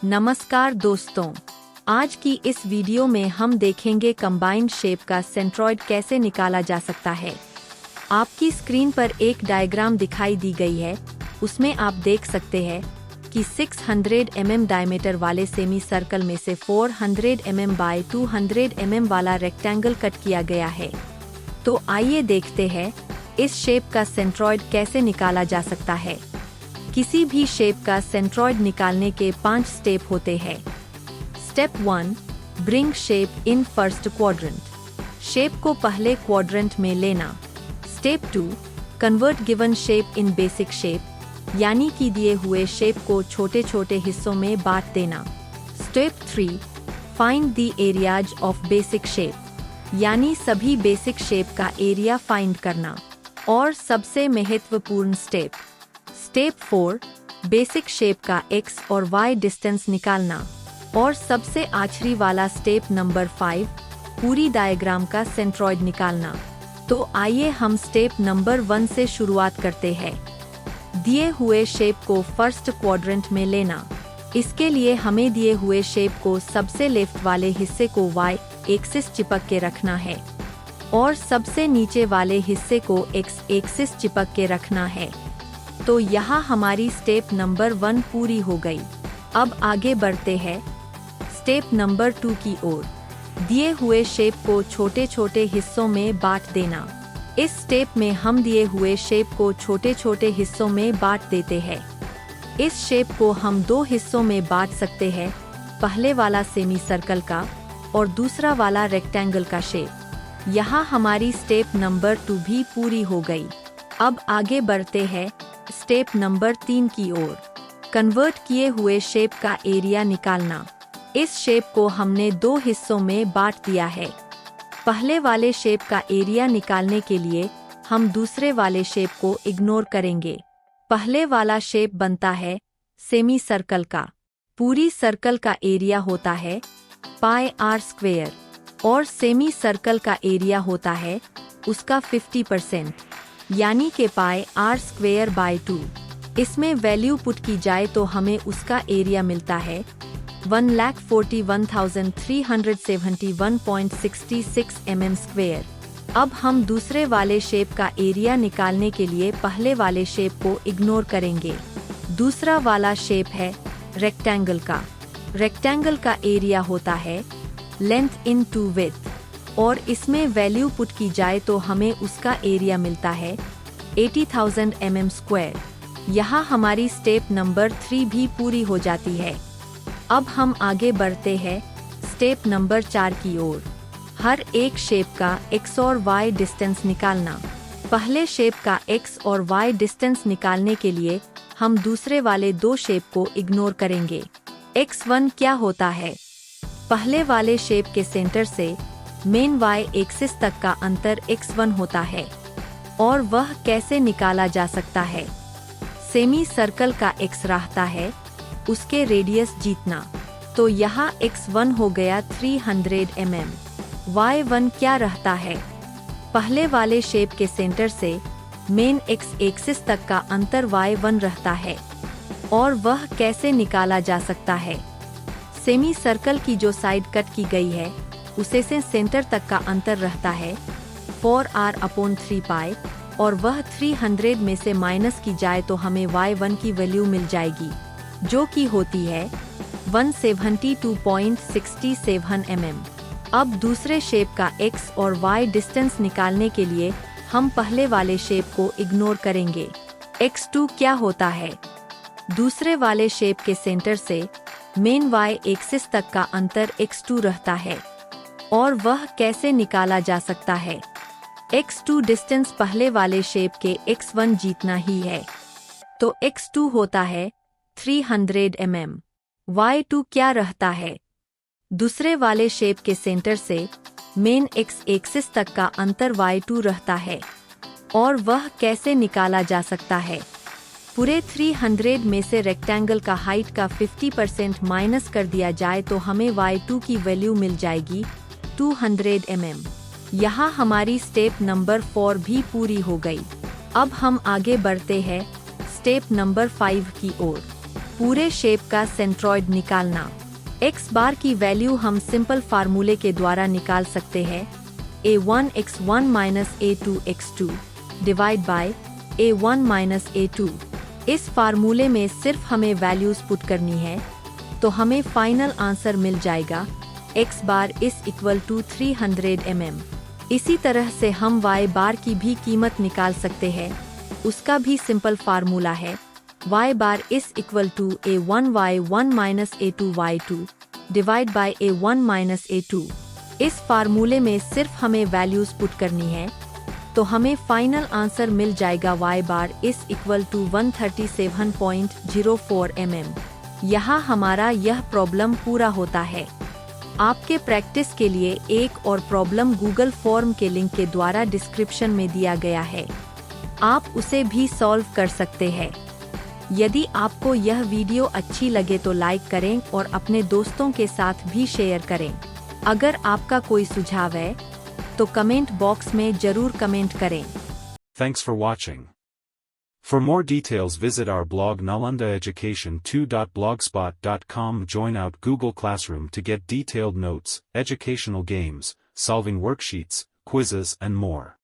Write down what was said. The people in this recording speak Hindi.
नमस्कार दोस्तों, आज की इस वीडियो में हम देखेंगे कंबाइंड शेप का सेंट्रॉइड कैसे निकाला जा सकता है। आपकी स्क्रीन पर एक डायग्राम दिखाई दी गई है। उसमें आप देख सकते हैं कि 600 mm डायमीटर वाले सेमी सर्कल में से 400 mm बाय 200 mm वाला रेक्टेंगल कट किया गया है। तो आइए देखते हैं इस शेप का सेंट्रॉइड कैसे निकाला जा सकता है। किसी भी शेप का सेंट्रॉइड निकालने के 5 स्टेप होते हैं। Step 1, bring shape in first quadrant. Shape को पहले क्वाड्रेंट में लेना। Step 2, convert given shape in basic shape, यानी कि दिए हुए शेप को छोटे छोटे हिस्सों में बांट देना। Step 3, find the areas of basic shape, यानी सभी बेसिक शेप का एरिया फाइंड करना। और सबसे महत्वपूर्ण स्टेप 4, बेसिक शेप का x और y डिस्टेंस निकालना। और सबसे आखिरी वाला स्टेप नंबर 5, पूरी डायग्राम का सेंट्रॉइड निकालना। तो आइए हम स्टेप नंबर 1 से शुरुआत करते हैं। दिए हुए शेप को फर्स्ट क्वाड्रेंट में लेना। इसके लिए हमें दिए हुए शेप को सबसे लेफ्ट वाले हिस्से को y एक्सिस चिपक के रखना है और सबसे नीचे वाले हिस्से को x एक्सिस चिपक के रखना है। तो यहाँ हमारी स्टेप नंबर 1 पूरी हो गई। अब आगे बढ़ते हैं स्टेप नंबर 2 की ओर। दिए हुए शेप को छोटे छोटे हिस्सों में बांट देना। इस स्टेप में हम दिए हुए शेप को छोटे छोटे हिस्सों में बांट देते हैं। इस शेप को हम 2 हिस्सों में बांट सकते हैं, पहले वाला सेमी सर्कल का और दूसरा वाला रेक्टेंगल का शेप। यहाँ हमारी स्टेप नंबर 2 भी पूरी हो गई। अब आगे बढ़ते हैं स्टेप नंबर 3 की ओर। कन्वर्ट किए हुए शेप का एरिया निकालना। इस शेप को हमने 2 हिस्सों में बांट दिया है। पहले वाले शेप का एरिया निकालने के लिए हम दूसरे वाले शेप को इग्नोर करेंगे। पहले वाला शेप बनता है सेमी सर्कल का। पूरी सर्कल का एरिया होता है पाई r स्क्वेयर और सेमी सर्कल का एरिया होता है उसका 50%, यानी के पाई r स्क्वेयर बाय 2। इसमें वैल्यू पुट की जाए तो हमें उसका एरिया मिलता है 1,41,371.66 mm स्क्वेयर। अब हम दूसरे वाले शेप का एरिया निकालने के लिए पहले वाले शेप को इग्नोर करेंगे। दूसरा वाला शेप है रेक्टेंगल का। रेक्टेंगल का एरिया होता है लेंथ इन टू विड्थ और इसमें वैल्यू पुट की जाए तो हमें उसका एरिया मिलता है 80,000 mm स्क्वायर। यहाँ हमारी स्टेप नंबर 3 भी पूरी हो जाती है। अब हम आगे बढ़ते हैं स्टेप नंबर 4 की ओर। हर एक शेप का x और y डिस्टेंस निकालना। पहले शेप का x और y डिस्टेंस निकालने के लिए हम दूसरे वाले 2 शेप को इग्नोर करेंगे। x1 क्या होता है? पहले वाले शेप के सेंटर से मेन y एक्सिस तक का अंतर x1 होता है। और वह कैसे निकाला जा सकता है? सेमी सर्कल का x रहता है उसके रेडियस जीतना। तो यहाँ x1 हो गया 300 mm। y1 क्या रहता है? पहले वाले शेप के सेंटर से मेन x एक्सिस तक का अंतर y1 रहता है। और वह कैसे निकाला जा सकता है? सेमी सर्कल की जो साइड कट की गई है उसे से सेंटर तक का अंतर रहता है 4r/3 पाई और वह 300 में से माइनस की जाए तो हमें y1 की वैल्यू मिल जाएगी जो कि होती है 172.67 mm। अब दूसरे शेप का x और y डिस्टेंस निकालने के लिए हम पहले वाले शेप को इग्नोर करेंगे। x2 क्या होता है? दूसरे वाले शेप के सेंटर से मेन y एक्सिस तक का अंतर x2 रहता है। और वह कैसे निकाला जा सकता है? x2 डिस्टेंस पहले वाले शेप के x1 जीतना ही है। तो x2 होता है 300 mm। y2 क्या रहता है? दूसरे वाले शेप के सेंटर से मेन x एक्सिस तक का अंतर y2 रहता है। और वह कैसे निकाला जा सकता है? पूरे 300 में से रेक्टेंगल का हाइट का 50% माइनस कर दिया जाए तो हमें y2 की वैल्यू मिल जाएगी 200 mm। यहाँ हमारी स्टेप नंबर 4 भी पूरी हो गई। अब हम आगे बढ़ते हैं स्टेप नंबर 5 की ओर। पूरे शेप का सेंट्रॉइड निकालना। x बार की वैल्यू हम सिंपल फार्मूले के द्वारा निकाल सकते हैं। a1 x1 minus a2 x2 divide by a1 minus a2। इस फार्मूले में सिर्फ हमें वैल्यूज पुट करनी है तो हमें फाइनल आंसर मिल जाएगा x bar is equal to 300 mm। इसी तरह से हम y बार की भी कीमत निकाल सकते हैं। उसका भी सिंपल फार्मूला है y bar is equal to a1 y1 minus a2 y2 divide by a1 minus a2। इस फार्मूले में सिर्फ हमें वैल्यूज पुट करनी है तो हमें फाइनल आंसर मिल जाएगा y bar is equal to 137.04 mm। यहाँ हमारा यह प्रॉब्लम पूरा होता है। आपके प्रैक्टिस के लिए एक और प्रॉब्लम गूगल फॉर्म के लिंक के द्वारा डिस्क्रिप्शन में दिया गया है, आप उसे भी सॉल्व कर सकते हैं। यदि आपको यह वीडियो अच्छी लगे तो लाइक करें और अपने दोस्तों के साथ भी शेयर करें। अगर आपका कोई सुझाव है तो कमेंट बॉक्स में जरूर कमेंट करें। Thanks for watching. For more details visit our blog nalandaeducation2.blogspot.com. Join out Google Classroom to get detailed notes, educational games, solving worksheets, quizzes and more.